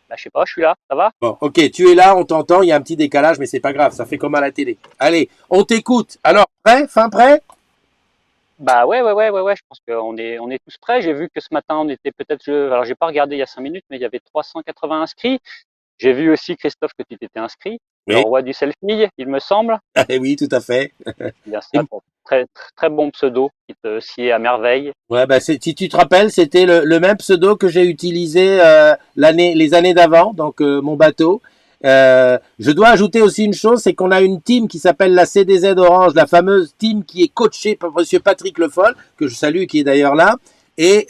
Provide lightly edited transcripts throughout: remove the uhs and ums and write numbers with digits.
Bah, je sais pas, je suis là, ça va? Bon, ok, tu es là, on t'entend, il y a un petit décalage, mais c'est pas grave, ça fait comme à la télé. Allez, on t'écoute. Alors, prêt? Fin prêt? Bah ouais, je pense qu'on est tous prêts. J'ai vu que ce matin, on était alors j'ai pas regardé il y a 5 minutes, mais il y avait 380 inscrits. J'ai vu aussi, Christophe, que tu t'étais inscrit. Le Oui, roi du selfie, il me semble. oui, tout à fait. Bien ça, très, très, très bon pseudo qui te sied à merveille. Ouais, bah si tu te rappelles, c'était le même pseudo que j'ai utilisé les années d'avant, donc mon bateau. Je dois ajouter aussi une chose, c'est qu'on a une team qui s'appelle la CDZ Orange, la fameuse team qui est coachée par Monsieur Patrick Le Foll, que je salue, qui est d'ailleurs là. Et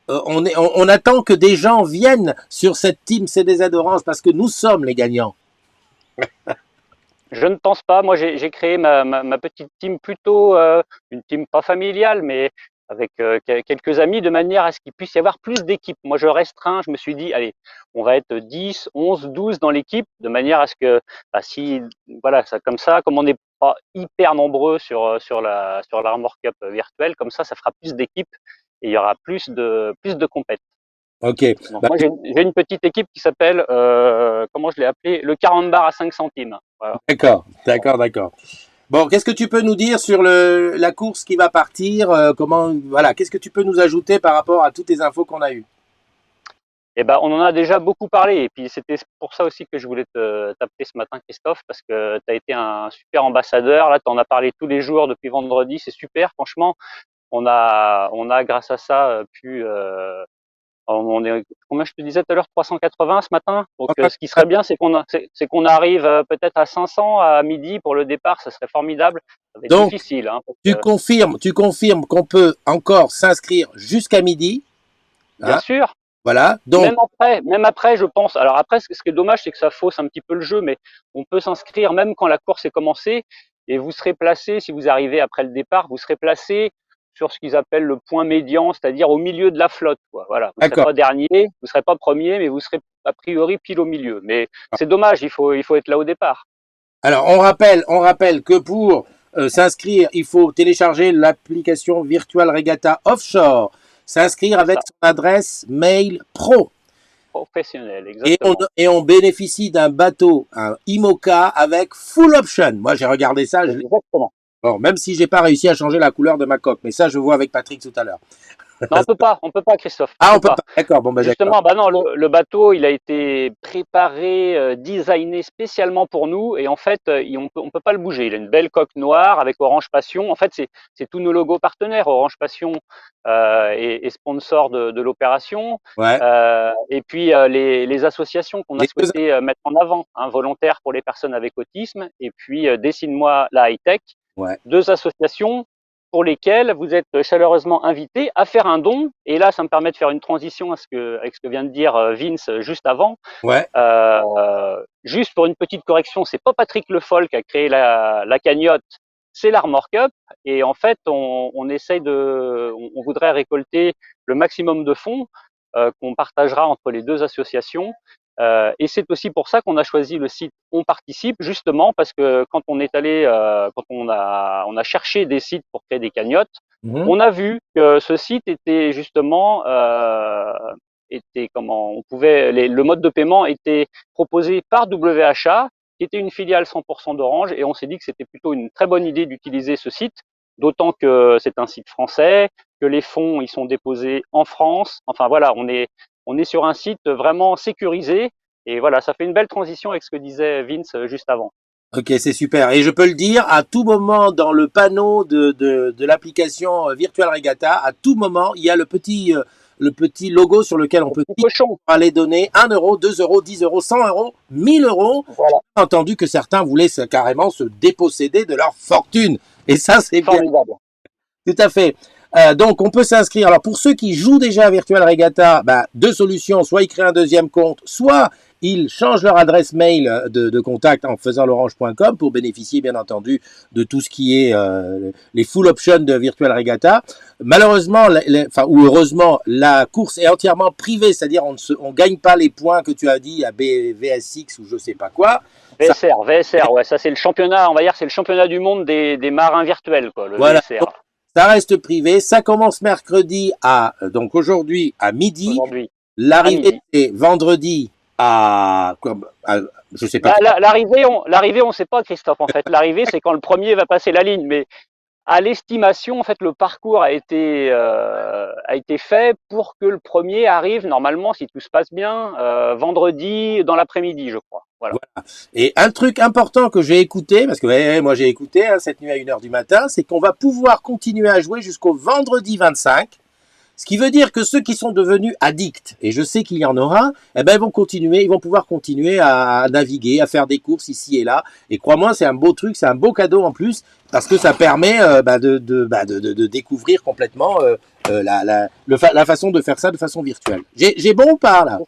on attend que des gens viennent sur cette team CDZ Orange parce que nous sommes les gagnants. Je ne pense pas. Moi, j'ai créé ma petite team plutôt, une team pas familiale, mais avec quelques amis, de manière à ce qu'il puisse y avoir plus d'équipes. Moi, je restreins. Je me suis dit, allez, on va être 10, 11, 12 dans l'équipe, de manière à ce que, bah, si, voilà, ça, comme ça, comme on n'est pas hyper nombreux sur l'Armor Cup virtuelle, comme ça fera plus d'équipes et il y aura plus de compétitions. Ok. Donc Bah, moi j'ai une petite équipe qui s'appelle comment je l'ai appelé le 40 bar à 5 centimes. Voilà. d'accord, d'accord, d'accord. Bon, qu'est-ce que tu peux nous dire sur la course qui va partir? Comment, voilà, qu'est-ce que tu peux nous ajouter par rapport à toutes les infos qu'on a eues? Et ben on en a déjà beaucoup parlé et puis c'était pour ça aussi que je voulais te t'appeler ce matin Christophe parce que tu as été un super ambassadeur. Là tu en as parlé tous les jours depuis vendredi, c'est super franchement. On a grâce à ça pu on est combien je te disais tout à l'heure 380 ce matin. Donc ce qui serait bien c'est qu'on arrive peut-être à 500 à midi pour le départ, ça serait formidable. Ça va être Donc, difficile hein, parce que tu confirmes qu'on peut encore s'inscrire jusqu'à midi, bien hein, sûr, voilà. Donc, même après, je pense. Alors après, ce qui est dommage, c'est que ça fausse un petit peu le jeu, mais on peut s'inscrire même quand la course est commencée et vous serez placé, si vous arrivez après le départ, vous serez placé sur ce qu'ils appellent le point médian, c'est-à-dire au milieu de la flotte, quoi. Voilà. Vous serez d'accord. pas dernier, vous serez pas premier, mais vous serez a priori pile au milieu. Mais c'est dommage, il faut être là au départ. Alors, on rappelle que pour s'inscrire, il faut télécharger l'application Virtual Regatta Offshore, s'inscrire C'est avec ça. son adresse mail pro. Professionnel, Et on, exactement. et on bénéficie d'un bateau, un IMOCA avec full option. Moi, j'ai regardé ça. Exactement. Bon, même si j'ai pas réussi à changer la couleur de ma coque, mais ça, je vois avec Patrick tout à l'heure. Non, on peut pas, Christophe, on Ah, on peut peut pas. pas. D'accord. Bon, ben d'accord. Justement, bah non, le bateau, il a été préparé, designé spécialement pour nous, et en fait, on peut pas le bouger. Il a une belle coque noire avec Orange Passion. En fait, c'est tous nos logos partenaires. Orange Passion est sponsor de l'opération, Ouais. et puis les associations qu'on a Les deux. souhaité mettre en avant, hein, volontaires pour les personnes avec autisme, et puis Dessine-moi la high tech, Ouais. deux associations pour lesquels vous êtes chaleureusement invités à faire un don. Et là, ça me permet de faire une transition avec ce que vient de dire Vince juste avant. Ouais. Juste pour une petite correction, c'est pas Patrick Le Foll qui a créé la cagnotte, c'est l'Armor Cup. Et en fait, on essaye on voudrait récolter le maximum de fonds qu'on partagera entre les deux associations. Et c'est aussi pour ça qu'on a choisi le site On Participe, justement parce que quand on est allé, quand on a cherché des sites pour créer des cagnottes, Mhm. on a vu que ce site était justement était comment on pouvait le mode de paiement était proposé par WHA, qui était une filiale 100% d'Orange, et on s'est dit que c'était plutôt une très bonne idée d'utiliser ce site, d'autant que c'est un site français, que les fonds ils sont déposés en France. Enfin voilà, on est sur un site vraiment sécurisé. Et voilà, ça fait une belle transition avec ce que disait Vince juste avant. Ok, c'est super. Et je peux le dire, à tout moment dans le panneau de l'application Virtual Regatta, à tout moment, il y a le petit logo sur lequel on Le peut petit cliquer cochon. pour aller donner 1 euro, 2 euros, 10 euros, 100 euros, 1000 euros. J'ai Voilà, entendu que certains voulaient carrément se déposséder de leur fortune. Et ça, c'est bien. formidable. Tout à fait. Donc, on peut s'inscrire. Alors, pour ceux qui jouent déjà à Virtual Regatta, bah, deux solutions. Soit ils créent un deuxième compte, soit ils changent leur adresse mail de contact en faisant l'orange.com pour bénéficier, bien entendu, de tout ce qui est les full options de Virtual Regatta. Malheureusement, enfin, ou heureusement, la course est entièrement privée, c'est-à-dire on gagne pas les points que tu as dit à VSX ou je sais pas quoi. Ça, VSR, ouais, ça c'est le championnat, on va dire, c'est le championnat du monde des marins virtuels, quoi, le voilà. VSR, Ça reste privé. Ça commence mercredi donc aujourd'hui à midi. aujourd'hui, à L'arrivée midi. c'est vendredi Je sais pas. L'arrivée, on sait pas, Christophe, en fait. L'arrivée, c'est quand le premier va passer la ligne. Mais à l'estimation, en fait, le parcours a été fait pour que le premier arrive, normalement, si tout se passe bien, vendredi dans l'après-midi, je crois. Voilà. Voilà. Et un truc important que j'ai écouté, parce que moi j'ai écouté cette nuit à 1 heure du matin, c'est qu'on va pouvoir continuer à jouer jusqu'au vendredi 25. Ce qui veut dire que ceux qui sont devenus addicts, et je sais qu'il y en aura, eh ben, ils vont pouvoir continuer à naviguer, à faire des courses ici et là. Et crois-moi, c'est un beau truc, c'est un beau cadeau en plus, parce que ça permet de découvrir complètement la façon de faire ça de façon virtuelle. J'ai bon ou pas là?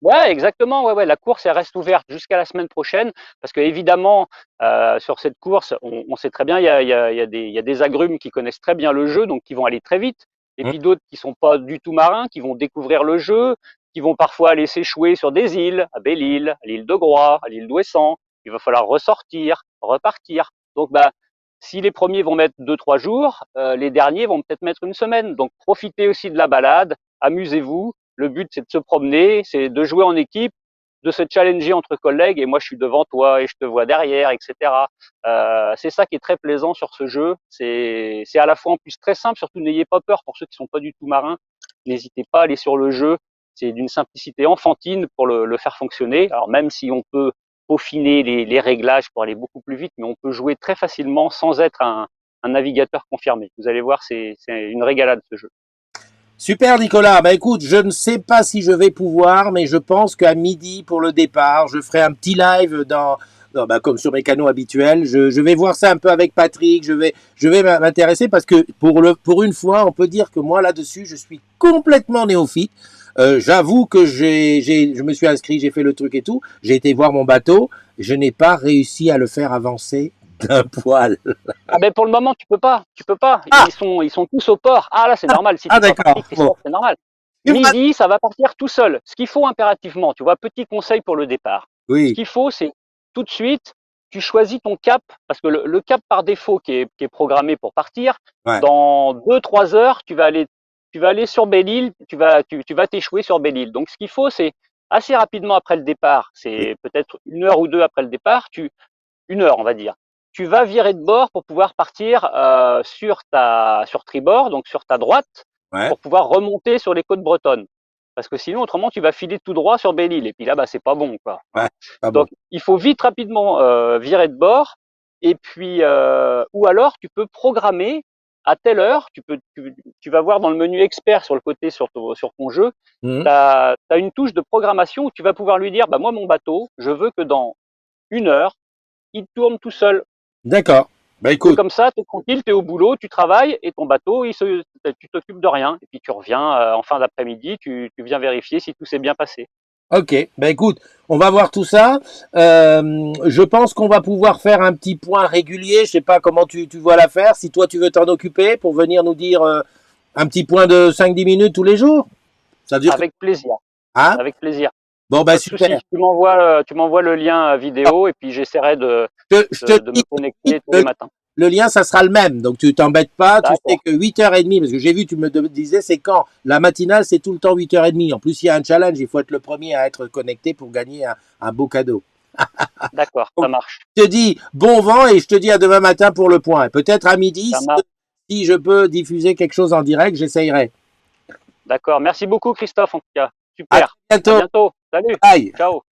Ouais, exactement. Ouais, ouais. La course, elle reste ouverte jusqu'à la semaine prochaine, parce que évidemment, sur cette course, on sait très bien, il y a des agrumes qui connaissent très bien le jeu, donc qui vont aller très vite, et puis d'autres qui sont pas du tout marins, qui vont découvrir le jeu, qui vont parfois aller s'échouer sur des îles, à Belle-Île, à l'île de Groix, à l'île d'Ouessant. Il va falloir ressortir, repartir. Donc, bah, si les premiers vont mettre 2, 3 jours, les derniers vont peut-être mettre une semaine. Donc, profitez aussi de la balade, amusez-vous. Le but, c'est de se promener, c'est de jouer en équipe, de se challenger entre collègues. Et moi, je suis devant toi et je te vois derrière, etc. C'est ça qui est très plaisant sur ce jeu. C'est à la fois en plus très simple. Surtout, n'ayez pas peur pour ceux qui sont pas du tout marins. N'hésitez pas à aller sur le jeu. C'est d'une simplicité enfantine pour le faire fonctionner. Alors même si on peut peaufiner les réglages pour aller beaucoup plus vite, mais on peut jouer très facilement sans être un navigateur confirmé. Vous allez voir, c'est une régalade ce jeu. Super Nicolas, bah écoute, je ne sais pas si je vais pouvoir, mais je pense qu'à midi pour le départ, je ferai un petit live comme sur mes canaux habituels. Je vais voir ça un peu avec Patrick, je vais m'intéresser parce que pour une fois, on peut dire que moi là-dessus, je suis complètement néophyte. J'avoue que je me suis inscrit, j'ai fait le truc et tout, j'ai été voir mon bateau, je n'ai pas réussi à le faire avancer d'un poil. Ah ben pour le moment tu peux pas. Ah, Ils sont tous au port. Ah là c'est normal. Si ah t'es pas parti, d'accord, bon. Christophe, c'est normal. Midi, ça va partir tout seul. Ce qu'il faut impérativement, tu vois, petit conseil pour le départ. Ce Oui, qu'il faut, c'est tout de suite, tu choisis ton cap, parce que le cap par défaut qui est programmé pour partir, ouais, dans 2, 3 heures, tu vas aller sur Belle-Île, tu vas t'échouer sur Belle-Île. Donc ce qu'il faut, c'est assez rapidement après le départ, oui. c'est peut-être 1 heure ou 2 après le départ, 1 heure on va dire. Tu vas virer de bord pour pouvoir partir sur tribord, donc sur ta droite, Ouais, pour pouvoir remonter sur les côtes bretonnes. Parce que sinon, autrement, tu vas filer tout droit sur Belle-Île. Et puis là, bah, c'est pas bon, quoi. ouais, Hein. pas bon. Donc, il faut vite, rapidement virer de bord. Et puis, ou alors, tu peux programmer à telle heure. Tu vas voir dans le menu expert sur le côté sur ton jeu, Mhm. tu as une touche de programmation où tu vas pouvoir lui dire, bah, moi, mon bateau, je veux que dans 1 heure, il tourne tout seul. D'accord. Bah Et écoute, comme ça, tu es tranquille, tu es au boulot, tu travailles et ton bateau, tu t'occupes de rien. Et puis tu reviens en fin d'après-midi, tu viens vérifier si tout s'est bien passé. ok. Bah écoute, on va voir tout ça. Je pense qu'on va pouvoir faire un petit point régulier. Je sais pas comment tu vois l'affaire. Si toi tu veux t'en occuper pour venir nous dire un petit point de 5 10 minutes tous les jours. Ça dure. Avec plaisir, Hein? avec plaisir. Bon bah Pas de souci. super. Tu m'envoies le lien vidéo et puis j'essaierai Je te de me dis, connecter tous les le, matins. le lien ça sera le même. Donc tu t'embêtes pas. Tu sais D'accord, que 8h30, parce que j'ai vu, tu me disais, c'est quand? La matinale, c'est tout le temps 8h30. En plus, il y a un challenge. Il faut être le premier à être connecté pour gagner un beau cadeau. d'accord, ça marche. Je te dis bon vent et je te dis à demain matin pour le point. Peut-être à midi, Ça marche. si je peux diffuser quelque chose en direct, j'essayerai. D'accord. Merci beaucoup, Christophe, en tout cas. À très Super. À bientôt. bientôt. Salut. Bye. Ciao.